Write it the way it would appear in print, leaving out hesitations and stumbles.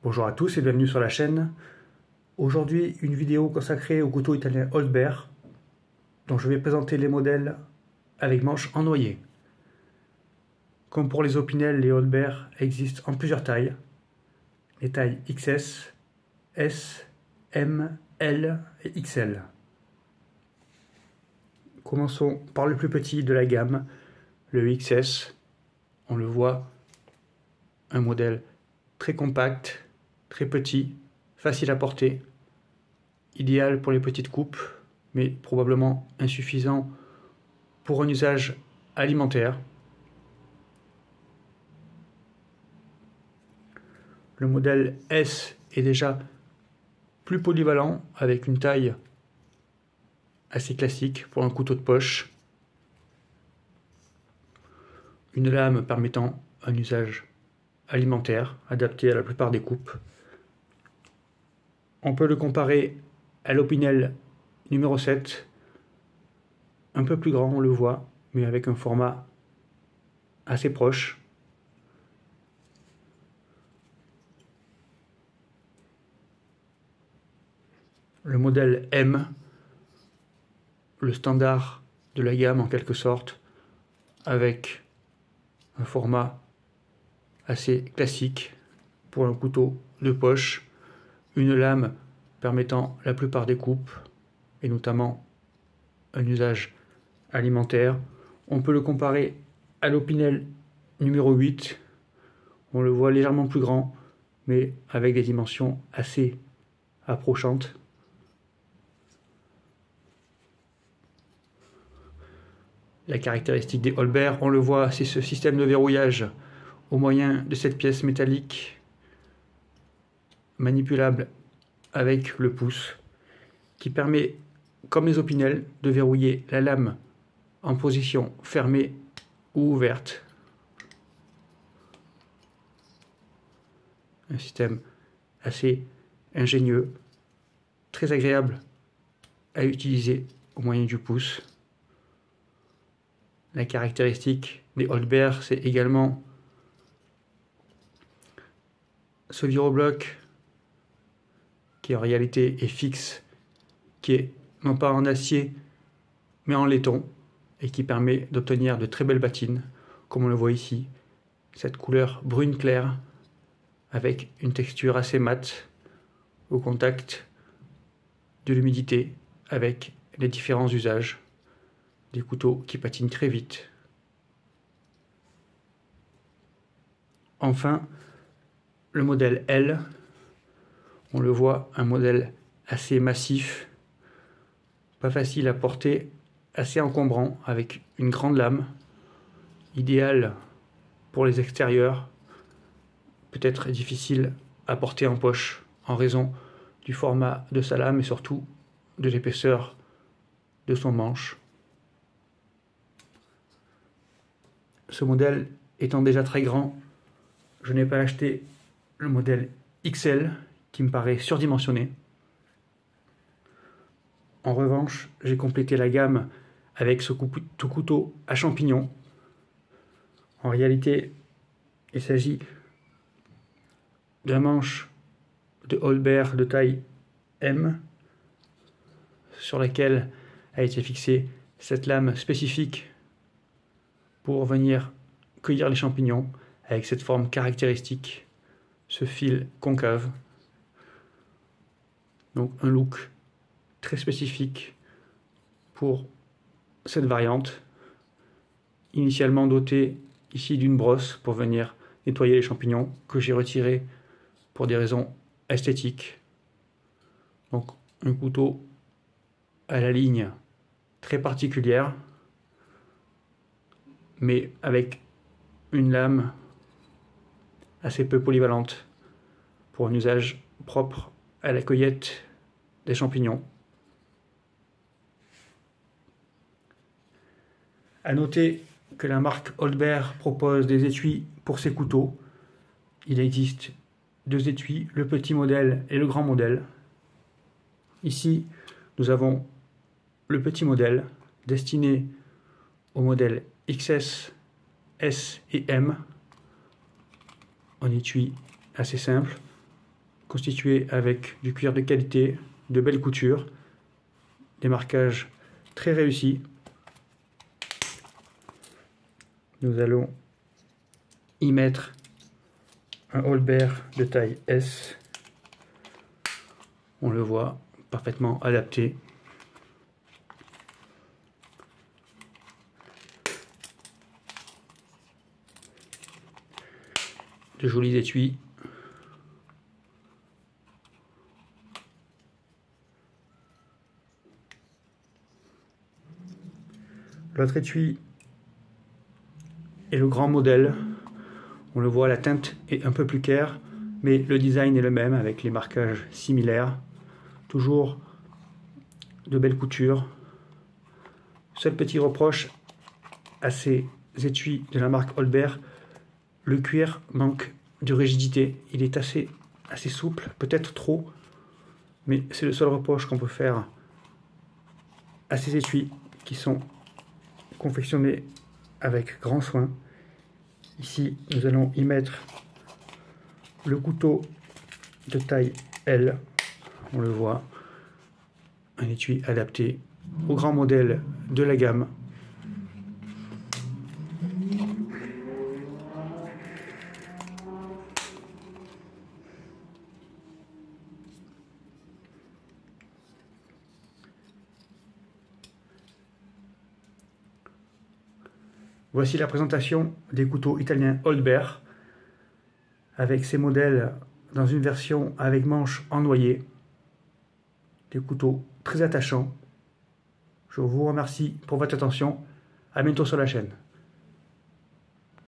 Bonjour à tous et bienvenue sur la chaîne. Aujourd'hui, une vidéo consacrée au couteau italien Holtberg, dont je vais présenter les modèles avec manches en noyer. Comme pour les Opinel, les Holtberg existent en plusieurs tailles. Les tailles XS, S, M, L et XL. Commençons par le plus petit de la gamme, le XS. On le voit, un modèle très compact, très petit, facile à porter, idéal pour les petites coupes, mais probablement insuffisant pour un usage alimentaire. Le modèle S est déjà plus polyvalent, avec une taille assez classique pour un couteau de poche, une lame permettant un usage alimentaire adapté à la plupart des coupes. On peut le comparer à l'Opinel numéro 7, un peu plus grand, on le voit, mais avec un format assez proche. Le modèle M, le standard de la gamme en quelque sorte, avec un format assez classique pour un couteau de poche, une lame permettant la plupart des coupes et notamment un usage alimentaire. On peut le comparer à l'Opinel numéro 8, on le voit légèrement plus grand mais avec des dimensions assez approchantes. La caractéristique des Holtberg, on le voit, c'est ce système de verrouillage au moyen de cette pièce métallique manipulable avec le pouce qui permet, comme les Opinel, de verrouiller la lame en position fermée ou ouverte. Un système assez ingénieux, très agréable à utiliser au moyen du pouce. La caractéristique des Holtberg, c'est également ce virobloc qui en réalité est fixe, qui est non pas en acier mais en laiton et qui permet d'obtenir de très belles patines, comme on le voit ici, cette couleur brune claire avec une texture assez mate au contact de l'humidité avec les différents usages. Des couteaux qui patinent très vite. Enfin, le modèle L, on le voit, un modèle assez massif, pas facile à porter, assez encombrant, avec une grande lame, idéal pour les extérieurs, peut-être difficile à porter en poche en raison du format de sa lame et surtout de l'épaisseur de son manche. Ce modèle étant déjà très grand, je n'ai pas acheté le modèle XL qui me paraît surdimensionné. En revanche, j'ai complété la gamme avec ce couteau à champignons. En réalité, il s'agit d'un manche de Holtberg de taille M sur laquelle a été fixée cette lame spécifique pour venir cueillir les champignons avec cette forme caractéristique, ce fil concave. Donc un look très spécifique pour cette variante, initialement dotée ici d'une brosse pour venir nettoyer les champignons que j'ai retiré pour des raisons esthétiques. Donc un couteau à la ligne très particulière, mais avec une lame assez peu polyvalente pour un usage propre à la cueillette des champignons. A noter que la marque Holtberg propose des étuis pour ses couteaux. Il existe deux étuis, le petit modèle et le grand modèle. Ici, nous avons le petit modèle destiné au modèle XS, S et M. Un étui assez simple, constitué avec du cuir de qualité, de belles coutures, des marquages très réussis. Nous allons y mettre un Holberg de taille S. On le voit, parfaitement adapté. De jolis étuis. L'autre étui est le grand modèle. On le voit, la teinte est un peu plus claire, mais le design est le même avec les marquages similaires. Toujours de belles coutures. Seul petit reproche à ces étuis de la marque Holberg, le cuir manque de rigidité. Il est assez souple, peut-être trop, mais c'est le seul reproche qu'on peut faire à ces étuis qui sont confectionnés avec grand soin. Ici, nous allons y mettre le couteau de taille L. On le voit, un étui adapté au grand modèle de la gamme. Voici la présentation des couteaux italiens Holberg avec ces modèles dans une version avec manche en noyer. Des couteaux très attachants. Je vous remercie pour votre attention. À bientôt sur la chaîne.